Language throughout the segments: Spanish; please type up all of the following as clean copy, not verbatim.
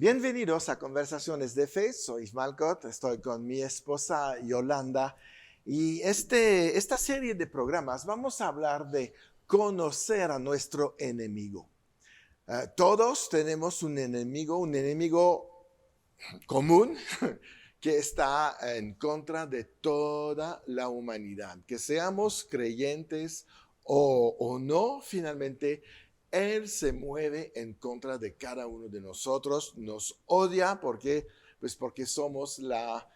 Bienvenidos a Conversaciones de Fe. Soy Malcott, estoy con mi esposa Yolanda y esta serie de programas vamos a hablar de conocer a nuestro enemigo. Todos tenemos un enemigo común que está en contra de toda la humanidad. Que seamos creyentes o no, finalmente Él se mueve en contra de cada uno de nosotros, nos odia porque somos la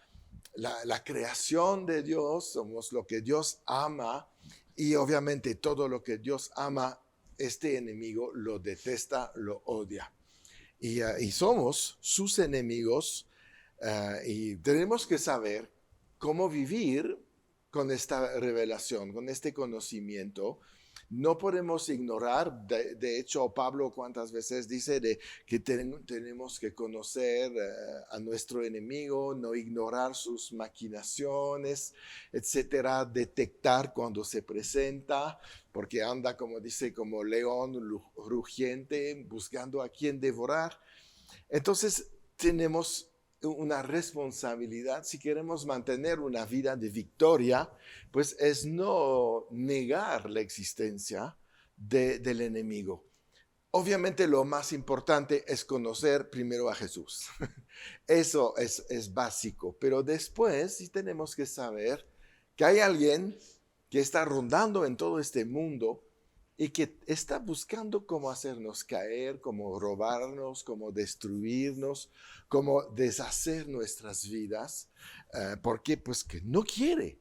creación de Dios, somos lo que Dios ama y obviamente todo lo que Dios ama, este enemigo lo detesta, lo odia. Y somos sus enemigos y tenemos que saber cómo vivir con esta revelación, con este conocimiento. No podemos ignorar, de hecho Pablo cuántas veces dice que tenemos que conocer a nuestro enemigo, no ignorar sus maquinaciones, etcétera, detectar cuando se presenta, porque anda, como dice, como león rugiente, buscando a quien devorar. Entonces tenemos una responsabilidad, si queremos mantener una vida de victoria, pues es no negar la existencia del enemigo. Obviamente lo más importante es conocer primero a Jesús. Eso es básico, pero después sí tenemos que saber que hay alguien que está rondando en todo este mundo y que está buscando cómo hacernos caer, cómo robarnos, cómo destruirnos, cómo deshacer nuestras vidas, porque pues que no quiere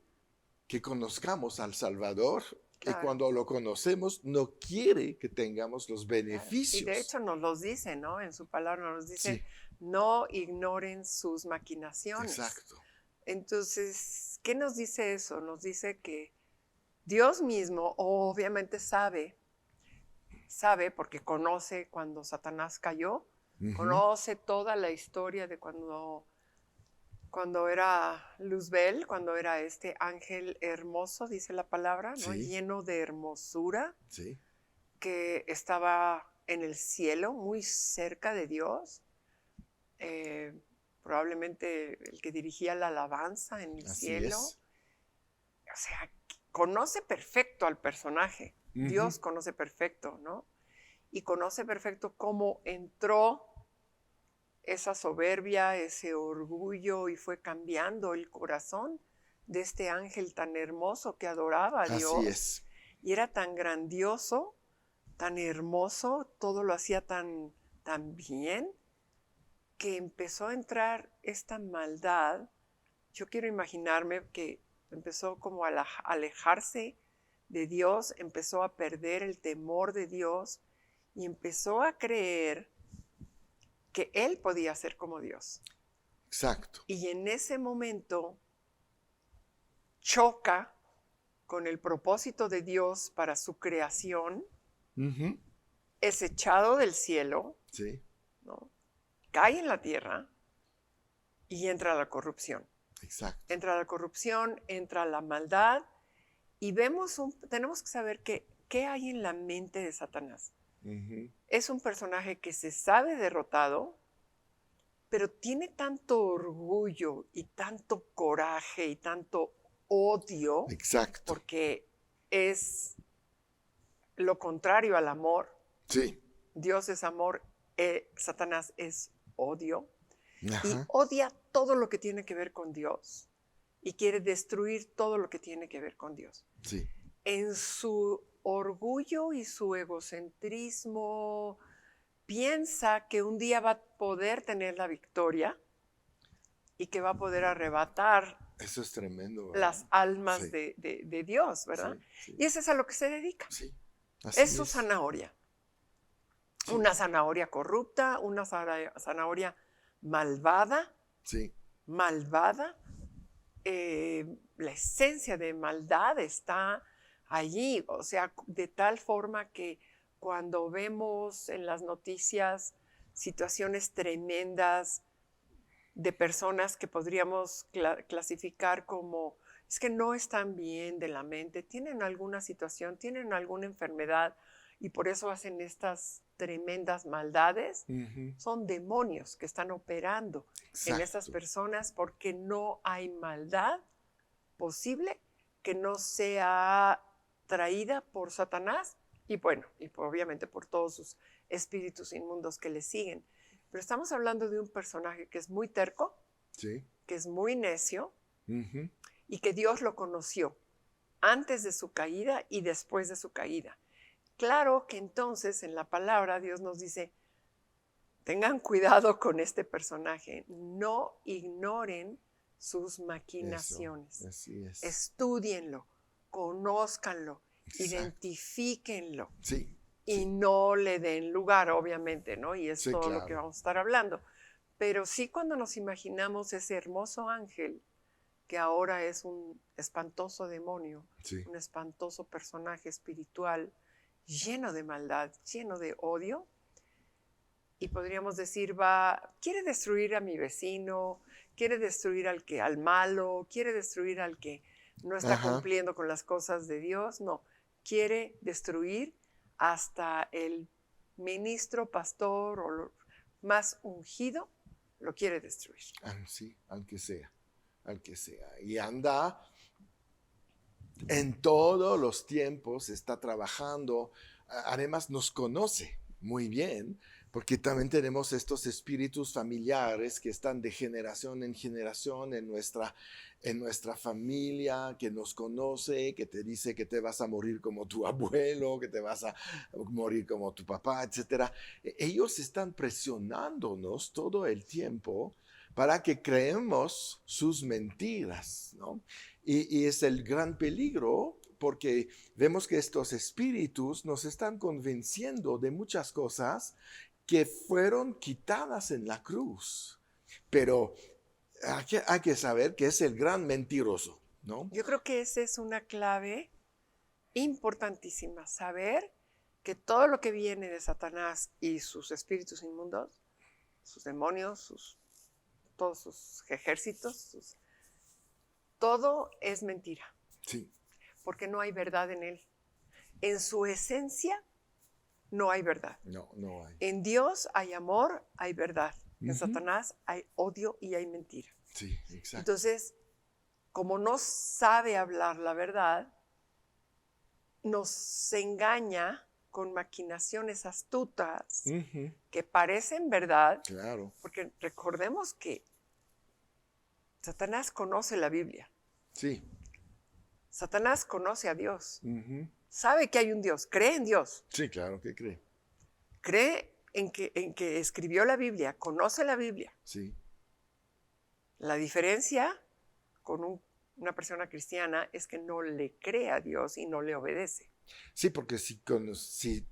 que conozcamos al Salvador. Claro. Y cuando lo conocemos, no quiere que tengamos los Claro. beneficios. Y de hecho nos los dice, ¿no? En su palabra nos dice, Sí. no ignoren sus maquinaciones. Exacto. Entonces, ¿qué nos dice eso? Nos dice que Dios mismo obviamente sabe porque conoce cuando Satanás cayó, conoce toda la historia de cuando era Luzbel, cuando era este ángel hermoso, dice la palabra, ¿no? Sí. Lleno de hermosura, Sí. que estaba en el cielo, muy cerca de Dios, probablemente el que dirigía la alabanza en el Así cielo. es. O sea, conoce perfecto al personaje. Dios conoce perfecto, ¿no? Y conoce perfecto cómo entró esa soberbia, ese orgullo, y fue cambiando el corazón de este ángel tan hermoso que adoraba a Dios. Así es. Y era tan grandioso, tan hermoso, todo lo hacía tan bien, que empezó a entrar esta maldad. Yo quiero imaginarme que empezó como a alejarse de Dios, empezó a perder el temor de Dios y empezó a creer que él podía ser como Dios. Exacto. Y en ese momento choca con el propósito de Dios para su creación, es echado del cielo, Sí. ¿no? Cae en la tierra y entra la corrupción. Exacto. Entra la corrupción, entra la maldad, y tenemos que saber qué hay en la mente de Satanás. Es un personaje que se sabe derrotado, pero tiene tanto orgullo y tanto coraje y tanto odio. Exacto. Porque es lo contrario al amor. Sí. Dios es amor, Satanás es odio. Ajá. Y odia todo lo que tiene que ver con Dios y quiere destruir todo lo que tiene que ver con Dios. Sí. En su orgullo y su egocentrismo, piensa que un día va a poder tener la victoria y que va a poder arrebatar Eso es tremendo, ¿verdad? las almas Sí. de Dios, ¿verdad? Sí. Y eso es a lo que se dedica. Sí. Así Es su zanahoria. Sí. Una zanahoria corrupta, una zanahoria malvada. Sí. Malvada. La esencia de maldad está allí, o sea, de tal forma que cuando vemos en las noticias situaciones tremendas de personas que podríamos clasificar como, es que no están bien de la mente, tienen alguna situación, tienen alguna enfermedad y por eso hacen estas tremendas maldades. Ujú. Son demonios que están operando en esas Exacto. personas porque no hay maldad posible que no sea traída por Satanás y bueno, obviamente por todos sus espíritus inmundos que le siguen. Pero estamos hablando de un personaje que es muy terco, Sí. que es muy necio Ujú. y que Dios lo conoció antes de su caída y después de su caída. Claro que entonces en la palabra Dios nos dice, tengan cuidado con este personaje, no ignoren sus Eso. maquinaciones, Así es. estúdienlo, conózcanlo, Exacto. identifíquenlo Sí. y Sí. no le den lugar, obviamente, ¿no? Y es Sí, todo lo que claro. vamos a estar hablando. Pero sí cuando nos imaginamos ese hermoso ángel que ahora es un espantoso demonio, Sí. un espantoso personaje espiritual lleno de maldad, lleno de odio, y podríamos decir, quiere destruir a mi vecino, quiere destruir al malo, quiere destruir al que no está Ajá. cumpliendo con las cosas de Dios, no, quiere destruir hasta el ministro, pastor o lo más ungido, lo quiere destruir. Sí, al que sea. Al que sea. Y anda en todos los tiempos, está trabajando. Además, nos conoce muy bien, porque también tenemos estos espíritus familiares que están de generación en generación en nuestra familia, que nos conoce, que te dice que te vas a morir como tu abuelo, que te vas a morir como tu papá, etc. Ellos están presionándonos todo el tiempo para que creemos sus mentiras, ¿no? Y es el gran peligro porque vemos que estos espíritus nos están convenciendo de muchas cosas que fueron quitadas en la cruz. Pero hay que saber que es el gran mentiroso, ¿no? Yo creo que esa es una clave importantísima, saber que todo lo que viene de Satanás y sus espíritus inmundos, sus demonios, todos sus ejércitos, todo es mentira, Sí. porque no hay verdad en él. En su esencia no hay verdad. No, no hay. En Dios hay amor, hay verdad. En Ujú. Satanás hay odio y hay mentira. Sí, exacto. Entonces, como no sabe hablar la verdad, nos engaña con maquinaciones astutas Ujú. que parecen verdad, Claro. porque recordemos que Satanás conoce la Biblia. Sí. Satanás conoce a Dios. Ujú. Sabe que hay un Dios, cree en Dios, Sí, claro que cree. cree en que escribió la Biblia, conoce la Biblia. Sí. La diferencia con una persona cristiana es que no le cree a Dios y no le obedece. Sí, porque si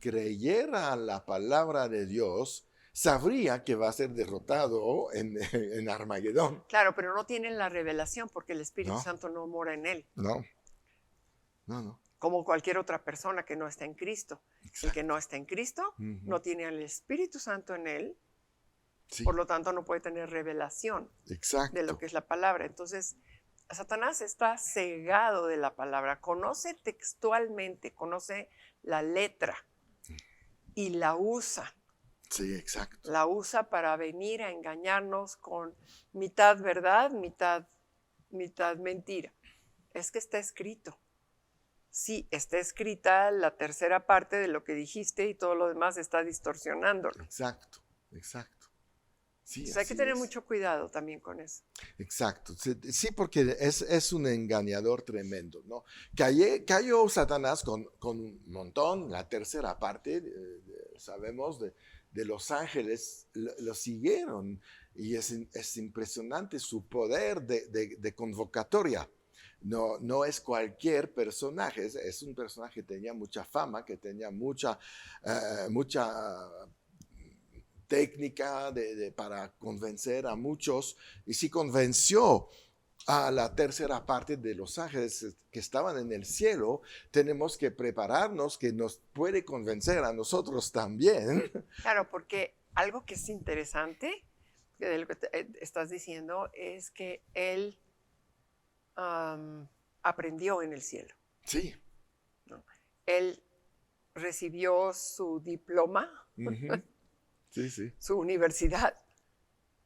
creyera la palabra de Dios, sabría que va a ser derrotado en Armagedón. Claro, pero no tienen la revelación porque el Espíritu No. Santo no mora en él, No, no. como cualquier otra persona que no está en Cristo. El Exacto. que no está en Cristo Ujú. no tiene al Espíritu Santo en él, Sí, por lo tanto no puede tener revelación exacto. de lo que es la palabra. Entonces, Satanás está cegado de la palabra, conoce textualmente, conoce la letra y la usa. Sí, exacto. La usa para venir a engañarnos con mitad verdad, mitad mentira. Es que está escrito. Sí, está escrita la tercera parte de lo que dijiste y todo lo demás está distorsionándolo. Exacto, exacto. Sí, Entonces hay que así tener es. mucho cuidado también con eso. Exacto. Sí, porque es un engañador tremendo, ¿no? Cayó Satanás con un montón, la tercera parte, sabemos, de los ángeles lo siguieron. Y es impresionante su poder de convocatoria. No es cualquier personaje, es un personaje que tenía mucha fama, que tenía mucha técnica para convencer a muchos, y sí convenció a la tercera parte de los ángeles que estaban en el cielo. Tenemos que prepararnos, que nos puede convencer a nosotros también. Claro, porque algo que es interesante de lo que estás diciendo es que él aprendió en el cielo. Sí. ¿No? Él recibió su diploma, Ujú. Sí, sí. su universidad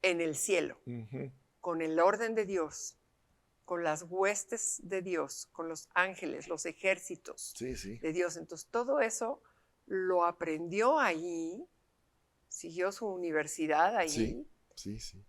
en el cielo, Ujú. con el orden de Dios, con las huestes de Dios, con los ángeles, los ejércitos Sí, sí. de Dios. Entonces, todo eso lo aprendió ahí, siguió su universidad Sí, ahí, sí, sí.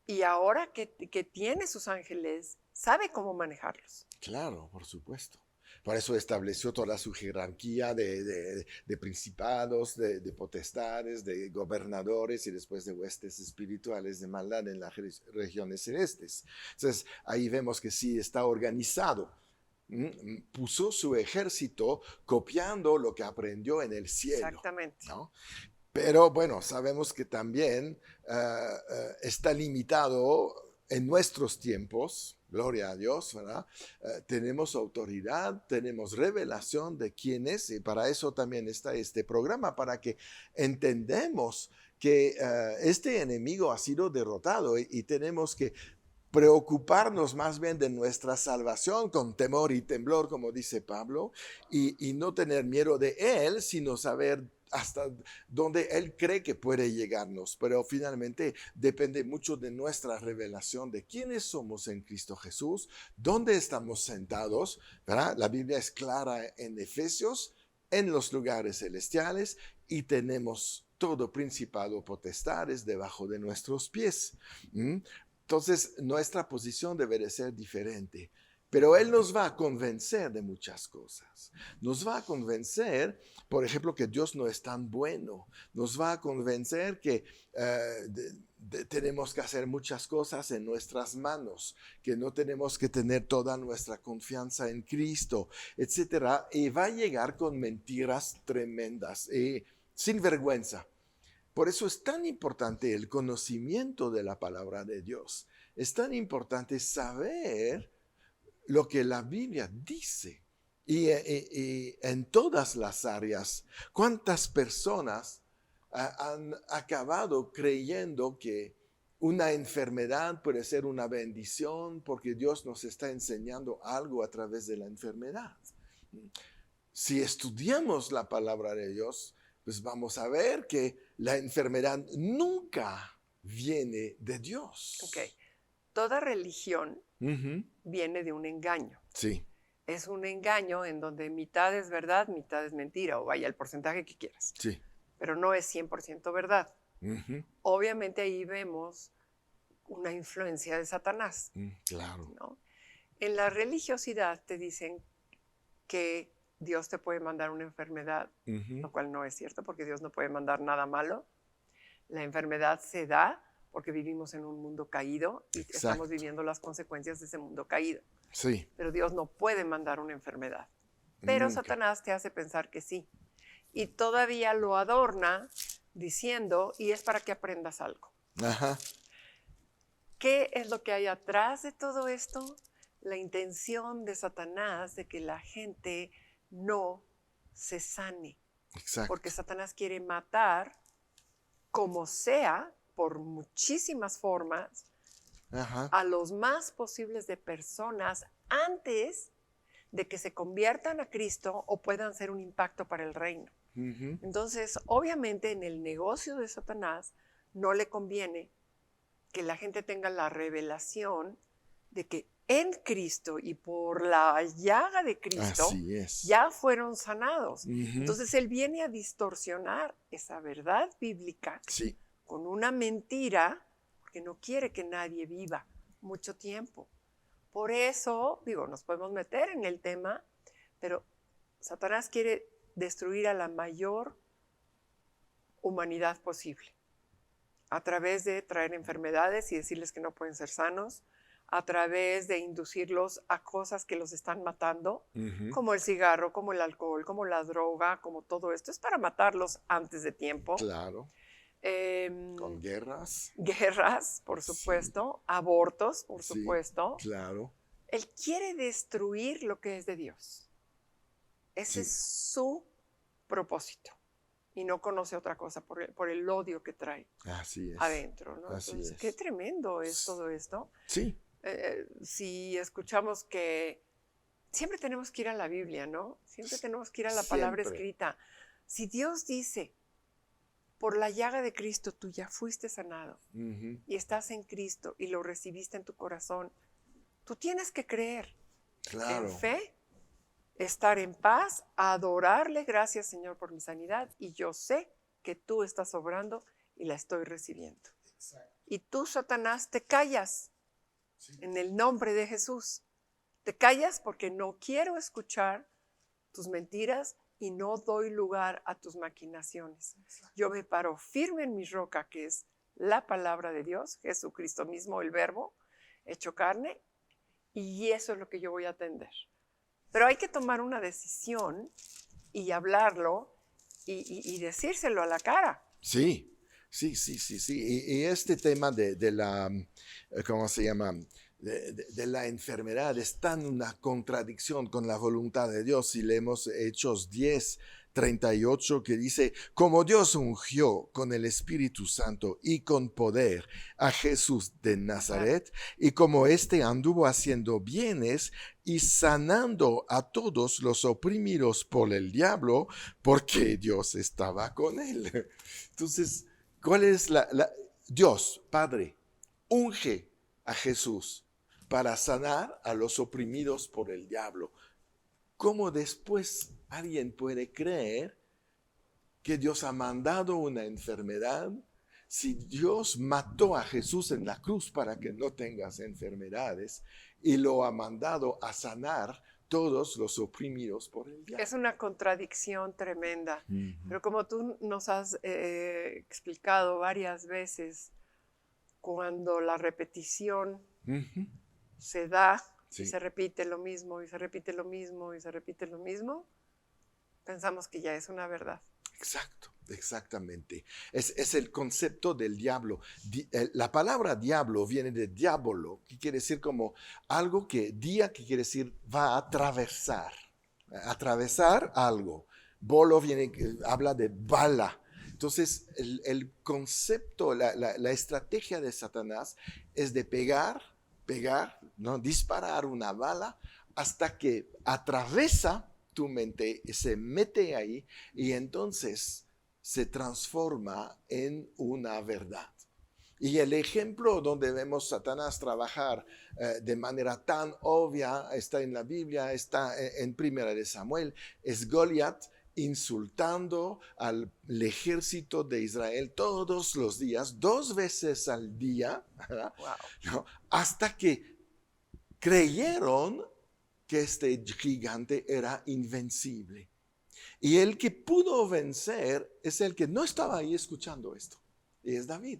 y ahora que tiene sus ángeles, sabe cómo manejarlos. Claro, por supuesto. Por eso estableció toda su jerarquía de principados, de potestades, de gobernadores y después de huestes espirituales de maldad en las regiones celestes. Entonces, ahí vemos que sí está organizado. Puso su ejército copiando lo que aprendió en el cielo, Exactamente. ¿no? Pero bueno, sabemos que también está limitado en nuestros tiempos, gloria a Dios, ¿verdad? Tenemos autoridad, tenemos revelación de quién es, y para eso también está este programa, para que entendemos que este enemigo ha sido derrotado y tenemos que preocuparnos más bien de nuestra salvación con temor y temblor, como dice Pablo, y no tener miedo de él, sino saber hasta dónde él cree que puede llegarnos. Pero finalmente depende mucho de nuestra revelación de quiénes somos en Cristo Jesús, dónde estamos sentados, ¿verdad? La Biblia es clara en Efesios, en los lugares celestiales, y tenemos todo principado, potestades debajo de nuestros pies. Entonces, nuestra posición debe de ser diferente. Pero Él nos va a convencer de muchas cosas. Nos va a convencer, por ejemplo, que Dios no es tan bueno. Nos va a convencer que tenemos que hacer muchas cosas en nuestras manos, que no tenemos que tener toda nuestra confianza en Cristo, etcétera. Y va a llegar con mentiras tremendas y sin vergüenza. Por eso es tan importante el conocimiento de la palabra de Dios. Es tan importante saber lo que la Biblia dice. Y en todas las áreas, ¿cuántas personas han acabado creyendo que una enfermedad puede ser una bendición porque Dios nos está enseñando algo a través de la enfermedad? Si estudiamos la palabra de Dios, pues vamos a ver que la enfermedad nunca viene de Dios. Ok. Toda religión Ujú. viene de un engaño. Sí, Es un engaño en donde mitad es verdad, mitad es mentira, o vaya, el porcentaje que quieras. sí. Pero no es 100% verdad. Ujú. Obviamente ahí vemos una influencia de Satanás, Claro. ¿no? En la religiosidad te dicen que Dios te puede mandar una enfermedad, Ujú. lo cual no es cierto porque Dios no puede mandar nada malo. La enfermedad se da porque vivimos en un mundo caído y Exacto. estamos viviendo las consecuencias de ese mundo caído. Sí. Pero Dios no puede mandar una enfermedad. Pero Nunca. Satanás te hace pensar que sí. Y todavía lo adorna diciendo, y es para que aprendas algo. Ajá. ¿Qué es lo que hay atrás de todo esto? La intención de Satanás de que la gente no se sane. Exacto. Porque Satanás quiere matar como sea, por muchísimas formas, Ajá. a los más posibles de personas antes de que se conviertan a Cristo o puedan ser un impacto para el reino. Ujú. Entonces, obviamente en el negocio de Satanás no le conviene que la gente tenga la revelación de que en Cristo y por la llaga de Cristo Así es. ya fueron sanados. Ujú. Entonces él viene a distorsionar esa verdad bíblica Sí. con una mentira porque no quiere que nadie viva mucho tiempo. Por eso, digo, nos podemos meter en el tema, pero Satanás quiere destruir a la mayor humanidad posible a través de traer enfermedades y decirles que no pueden ser sanos, a través de inducirlos a cosas que los están matando, Ujú. como el cigarro, como el alcohol, como la droga, como todo esto. Es para matarlos antes de tiempo. Claro. Con guerras. Guerras, por Sí. supuesto, abortos, por Sí. supuesto. Claro. Él quiere destruir lo que es de Dios. Ese Sí. es su propósito. Y no conoce otra cosa por el odio que trae Así es. adentro, ¿no? Así Entonces, es. qué tremendo es todo esto. Sí. Si escuchamos que siempre tenemos que ir a la Biblia, ¿no? Siempre tenemos que ir a la palabra Siempre. escrita. Si Dios dice, por la llaga de Cristo tú ya fuiste sanado y estás en Cristo y lo recibiste en tu corazón, tú tienes que creer Claro. en fe, estar en paz, adorarle, gracias Señor por mi sanidad, y yo sé que tú estás obrando y la estoy recibiendo. Exacto. Y tú, Satanás, te callas Sí. en el nombre de Jesús. Te callas porque no quiero escuchar tus mentiras y no doy lugar a tus maquinaciones. Yo me paro firme en mi roca, que es la palabra de Dios, Jesucristo mismo, el verbo hecho carne, y eso es lo que yo voy a atender. Pero hay que tomar una decisión y hablarlo y decírselo a la cara. Sí. Y este tema de la, ¿cómo se llama? De la enfermedad está en una contradicción con la voluntad de Dios. Si leemos Hechos 10:38, que dice, como Dios ungió con el Espíritu Santo y con poder a Jesús de Nazaret, y como éste anduvo haciendo bienes y sanando a todos los oprimidos por el diablo, porque Dios estaba con él. Entonces, ¿cuál es Dios, Padre, unge a Jesús para sanar a los oprimidos por el diablo? ¿Cómo después alguien puede creer que Dios ha mandado una enfermedad si Dios mató a Jesús en la cruz para que no tengas enfermedades y lo ha mandado a sanar todos los oprimidos por el diablo? Es una contradicción tremenda. Pero como tú nos has explicado varias veces, cuando la repetición se da y se repite lo mismo, y se repite lo mismo, y se repite lo mismo, pensamos que ya es una verdad. Exacto, exactamente. Es el concepto del diablo. La palabra diablo viene de diabolo, que quiere decir como algo que quiere decir va a atravesar algo. Bolo habla de bala. Entonces, el concepto, la estrategia de Satanás es de pegar, ¿no? Disparar una bala hasta que atraviesa tu mente, se mete ahí y entonces se transforma en una verdad. Y el ejemplo donde vemos Satanás trabajar de manera tan obvia está en la Biblia, está en Primera de Samuel, es Goliat insultando al ejército de Israel todos los días, 2 veces al día, Wow. ¿no? Hasta que creyeron que este gigante era invencible. Y el que pudo vencer es el que no estaba ahí escuchando esto, y es David.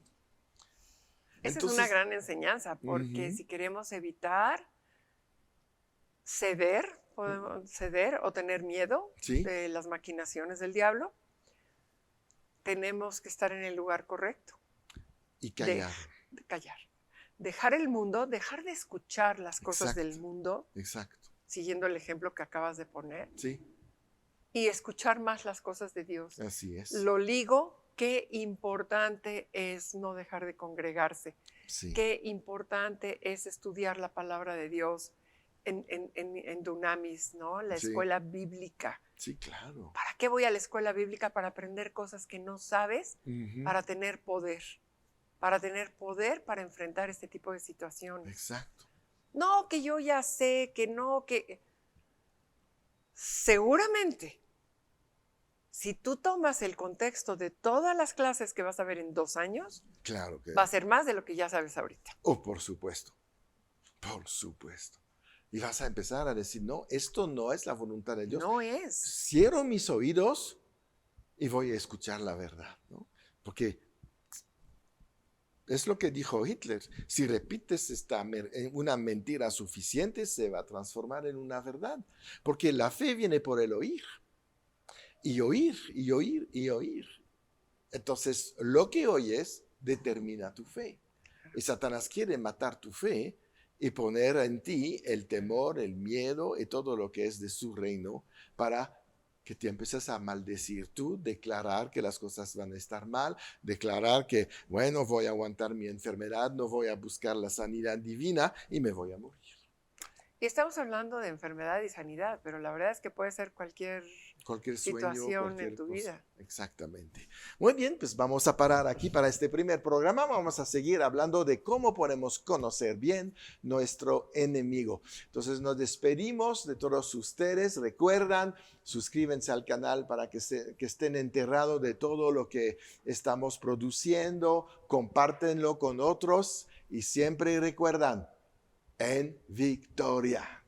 Esa es una gran enseñanza, porque si queremos evitar ceder o tener miedo de las maquinaciones del diablo, tenemos que estar en el lugar correcto. Y callar. Callar. Dejar el mundo, dejar de escuchar las cosas del mundo. Exacto. Siguiendo el ejemplo que acabas de poner. Sí. Y escuchar más las cosas de Dios. Así es. Lo ligo, qué importante es no dejar de congregarse. Sí. Qué importante es estudiar la palabra de Dios en Dunamis, ¿no? La escuela bíblica. Sí, claro. ¿Para qué voy a la escuela bíblica? Para aprender cosas que no sabes, para tener poder. Para tener poder para enfrentar este tipo de situaciones. Exacto. No, que yo ya sé, que no, que... Seguramente, si tú tomas el contexto de todas las clases que vas a ver en 2 años, claro que va a ser más de lo que ya sabes ahorita. Oh, por supuesto. Por supuesto. Y vas a empezar a decir, no, esto no es la voluntad de Dios. No es. Cierro mis oídos y voy a escuchar la verdad, ¿no? Porque es lo que dijo Hitler. Si repites una mentira suficiente, se va a transformar en una verdad. Porque la fe viene por el oír. Y oír, y oír, y oír. Entonces, lo que oyes determina tu fe. Y Satanás quiere matar tu fe y poner en ti el temor, el miedo y todo lo que es de su reino para que te empieces a maldecir tú, declarar que las cosas van a estar mal, declarar que, bueno, voy a aguantar mi enfermedad, no voy a buscar la sanidad divina y me voy a morir. Y estamos hablando de enfermedad y sanidad, pero la verdad es que puede ser cualquier Cualquier sueño, situación cualquier en tu cosa. vida. Exactamente. Muy bien, pues vamos a parar aquí para este primer programa. Vamos a seguir hablando de cómo podemos conocer bien nuestro enemigo. Entonces nos despedimos de todos ustedes. Recuerdan, suscríbanse al canal para que estén enterados de todo lo que estamos produciendo. Compártenlo con otros y siempre recuerdan, en victoria.